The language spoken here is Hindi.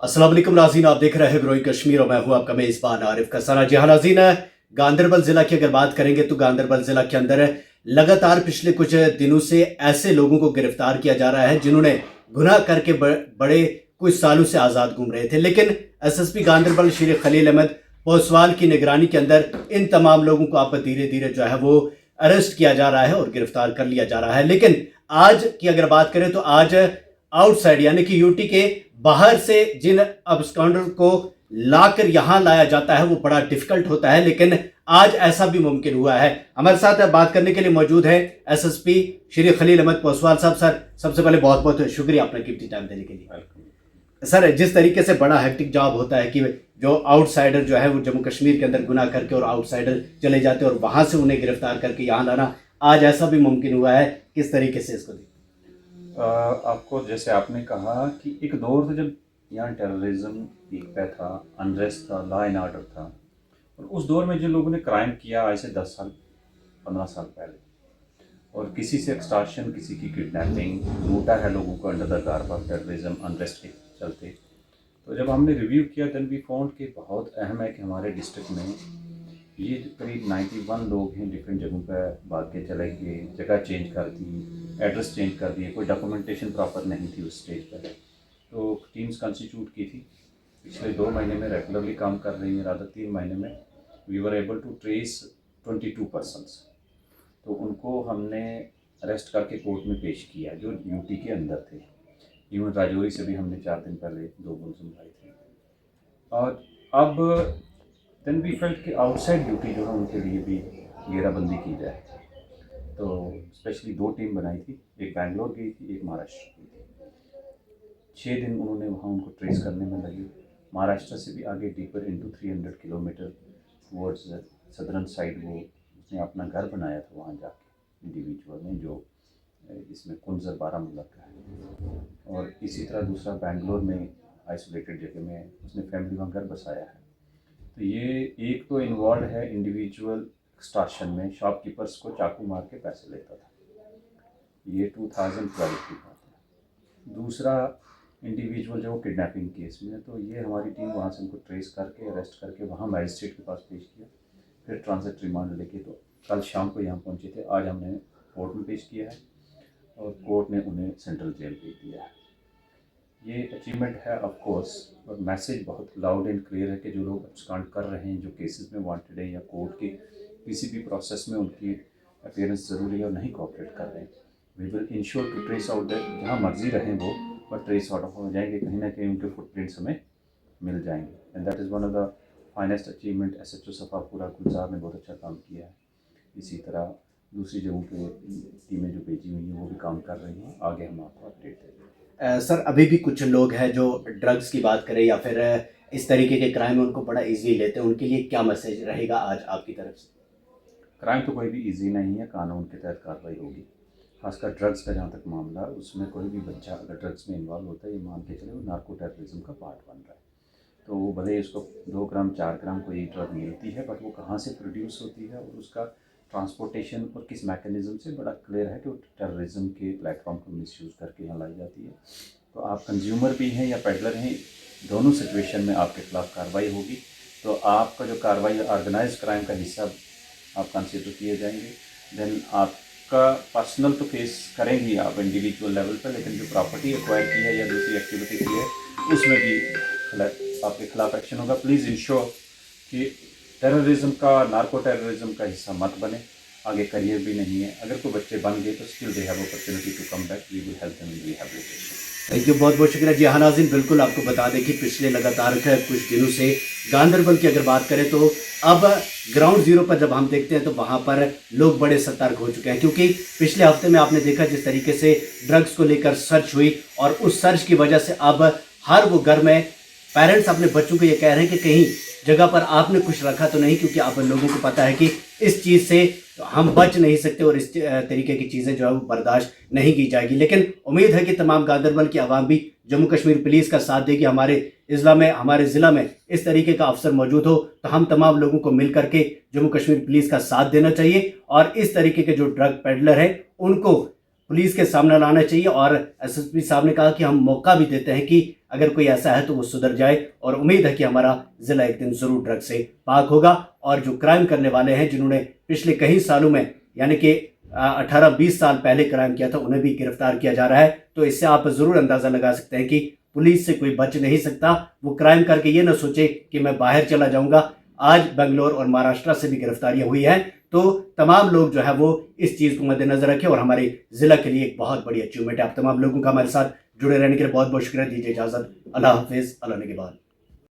अस्सलाम वालेकुम नाज़रीन, आप देख रहे हैं ब्रोई कश्मीर और मैं हूं आपका मेज़बान आरिफ खसाना। जी हाँ नाज़रीन, गांदरबल ज़िला की अगर बात करेंगे तो गांदरबल ज़िला के अंदर लगातार पिछले कुछ दिनों से ऐसे लोगों को गिरफ्तार किया जा रहा है जिन्होंने गुनाह करके बड़े कुछ सालों से आज़ाद घूम रहे थे। लेकिन एसएसपी गांदरबल श्री खलील अहमद पोसवाल की निगरानी के अंदर इन तमाम लोगों को अब धीरे धीरे जो है वो अरेस्ट किया जा रहा है और गिरफ्तार कर लिया जा रहा है। लेकिन आज की अगर बात करें तो आज आउटसाइड यानी कि यूटी के बाहर से जिन अब्सकॉन्डर को लाकर यहां लाया जाता है वो बड़ा डिफिकल्ट होता है, लेकिन आज ऐसा भी मुमकिन हुआ है। हमारे साथ बात करने के लिए मौजूद है एसएसपी श्री खलील अहमद पोसवाल साहब। सर, सबसे पहले बहुत बहुत शुक्रिया अपना कीमती टाइम देने के लिए। सर, जिस तरीके से बड़ा हेक्टिक जॉब होता है कि जो आउटसाइडर जो है वो जम्मू कश्मीर के अंदर गुनाह करके और आउटसाइडर चले जाते हैं और वहां से उन्हें गिरफ्तार करके यहाँ लाना, आज ऐसा भी मुमकिन हुआ है, किस तरीके से इसको देखते? आपको जैसे आपने कहा कि एक दौर था जब यहाँ टेररिज्म पीक पे था, अनरेस्ट था, लॉ एंड ऑर्डर था, और उस दौर में जिन लोगों ने क्राइम किया आज से 10 साल 15 साल पहले, और किसी से एक्सटॉर्शन, किसी की किडनैपिंग, लूटा है लोगों को under the garb of terrorism unrest के चलते। तो जब हमने रिव्यू किया देन वी फाउंड कि बहुत अहम है कि हमारे डिस्ट्रिक्ट में ये करीब 91 लोग हैं डिफरेंट जगहों पर भाग के चले गए, जगह चेंज कर दी, एड्रेस चेंज कर दिए, कोई डॉक्यूमेंटेशन प्रॉपर नहीं थी उस स्टेज पर। तो टीम्स कंस्टिट्यूट की थी, पिछले 2 महीने में रेगुलरली काम कर रही हैं, रादर 3 महीने में we were able to trace 22 persons. तो उनको हमने अरेस्ट करके कोर्ट में पेश किया जो यूटी के अंदर थे। इवन राजौरी से भी हमने 4 दिन पहले 2 मुलजिम लाए थे। और अब देन वी फेल्ट कि आउटसाइड ड्यूटी जो है उनके लिए भी घेराबंदी की जाए। तो स्पेशली 2 टीम बनाई थी, एक बैंगलोर गई थी, एक महाराष्ट्र गई थी। 6 दिन उन्होंने वहाँ उनको ट्रेस करने में लगे। महाराष्ट्र से भी आगे deeper into 300 kilometre towards southern side वो उसने अपना घर बनाया था वहाँ जाके इंडिविजुअल में, जो इसमें कुंजर बारामूला का है। और इसी तरह दूसरा बैंगलोर में आइसोलेटेड जगह में उसने फैमिली वहाँ घर बसाया है। तो ये एक तो इन्वॉल्व है इंडिविजुअल एक्सटॉर्शन में, शॉपकीपर्स को चाकू मार के पैसे लेता था, ये 2012 की बात है। दूसरा इंडिविजुअल जो किडनैपिंग केस में, तो ये हमारी टीम वहाँ से उनको ट्रेस करके अरेस्ट करके वहाँ मैजिस्ट्रेट के पास पेश किया, फिर ट्रांजिट रिमांड लेके तो कल शाम को यहाँ पहुँचे थे। आज हमने कोर्ट में पेश किया है और कोर्ट ने उन्हें सेंट्रल जेल भेज दिया है। ये अचीवमेंट है ऑफ कोर्स, और मैसेज बहुत लाउड एंड क्लियर है कि जो लोग अब्सकॉन्ड कर रहे हैं, जो केसेस में वांटेड है या कोर्ट के किसी भी प्रोसेस में उनकी अपीयरेंस ज़रूरी है और नहीं कोऑपरेट कर रहे हैं, we will ensure to trace out that जहाँ मर्जी रहें वो, पर ट्रेस आउट हो जाएंगे, कहीं ना कहीं उनके फुटप्रिंट्स हमें मिल जाएंगे। And that is one of the finest achievement. SHO सफ़ापुरा गुलजार ने बहुत अच्छा काम किया है। इसी तरह दूसरी जगहों पे टीमें जो भेजी हुई हैं वो भी काम कर रही हैं, आगे हम आपको अपडेट देंगे। सर, अभी भी कुछ लोग हैं जो ड्रग्स की बात करें या फिर इस तरीके के क्राइम उनको बड़ा इजी लेते हैं, उनके लिए क्या मैसेज रहेगा आज आपकी तरफ से? क्राइम तो कोई भी इजी नहीं है, कानून के तहत कार्रवाई होगी। खासकर ड्रग्स का जहाँ तक मामला, उसमें कोई भी बच्चा अगर ड्रग्स में इन्वॉल्व होता है, ये मान के चले वो नार्को टेररिज्म का पार्ट बन रहा है। तो वो भले उसको 2 ग्राम 4 ग्राम कोई ड्रग मिलती है, बट वो कहाँ से प्रोड्यूस होती है और उसका ट्रांसपोर्टेशन और किस मैकेनिज़्म से बड़ा क्लियर है कि वो टेररिज्म के प्लेटफॉर्म को मिसयूज़ करके यहाँ लाई जाती है। तो आप कंज्यूमर भी हैं या पेडलर हैं, दोनों सिचुएशन में आपके खिलाफ कार्रवाई होगी। तो आपका जो कार्रवाई ऑर्गेनाइज क्राइम का हिस्सा आप कंसिडर किए जाएंगे। देन आपका पर्सनल तो केस करेंगी आप इंडिविजुअल लेवल पर, लेकिन जो प्रॉपर्टी एक्वायर की है या दूसरी एक्टिविटी की है उसमें भी आपके खिलाफ एक्शन होगा। प्लीज़ इंश्योर कि टेररिज्म का, नार्को टेररिज्म का हिस्सा मत बने, आगे करियर भी नहीं है। अगर कोई बच्चे बन गए तो still they have opportunity to come back, we will help them in rehabilitation. Thank you, बहुत बहुत शुक्रिया। जी हाँ नाज़रीन, बिल्कुल आपको बता दें कि पिछले लगातार कुछ दिनों से गांदरबल की अगर बात करें तो अब ग्राउंड जीरो पर जब हम देखते हैं तो वहाँ पर लोग बड़े सतर्क हो चुके हैं, क्योंकि पिछले हफ्ते में आपने देखा जिस तरीके से ड्रग्स को लेकर सर्च हुई और उस सर्च की वजह से अब हर वो घर में पेरेंट्स अपने बच्चों को ये कह रहे हैं कि कहीं जगह पर आपने कुछ रखा तो नहीं, क्योंकि अब लोगों को पता है कि इस चीज़ से हम बच नहीं सकते और इस तरीके की चीज़ें जो है वो बर्दाश्त नहीं की जाएगी। लेकिन उम्मीद है कि तमाम गांदरबल की आवाम भी जम्मू कश्मीर पुलिस का साथ देगी। हमारे ज़िला में इस तरीके का अफसर मौजूद हो तो हम तमाम लोगों को मिल करके जम्मू कश्मीर पुलिस का साथ देना चाहिए और इस तरीके के जो ड्रग पेडलर हैं उनको पुलिस के सामने लाना चाहिए। और एसएसपी साहब ने कहा कि हम मौका भी देते हैं कि अगर कोई ऐसा है तो वो सुधर जाए, और उम्मीद है कि हमारा ज़िला एक दिन ज़रूर ड्रग से पाक होगा। और जो क्राइम करने वाले हैं, जिन्होंने पिछले कई सालों में यानी कि 18-20 साल पहले क्राइम किया था, उन्हें भी गिरफ्तार किया जा रहा है। तो इससे आप ज़रूर अंदाज़ा लगा सकते हैं कि पुलिस से कोई बच नहीं सकता। वो क्राइम करके ये ना सोचे कि मैं बाहर चला जाऊंगा। आज बेंगलोर और महाराष्ट्र से भी गिरफ्तारियां हुई हैं। तो तमाम लोग जो है वो इस चीज़ को मद्देनजर रखें, और हमारे ज़िला के लिए एक बहुत बड़ी अचीवमेंट है। आप तमाम लोगों का हमारे साथ जुड़े रहने के लिए बहुत बहुत शुक्रिया। दीजिए इजाज़त। अल्लाह हाफिज़। अल्लाह निगहबान।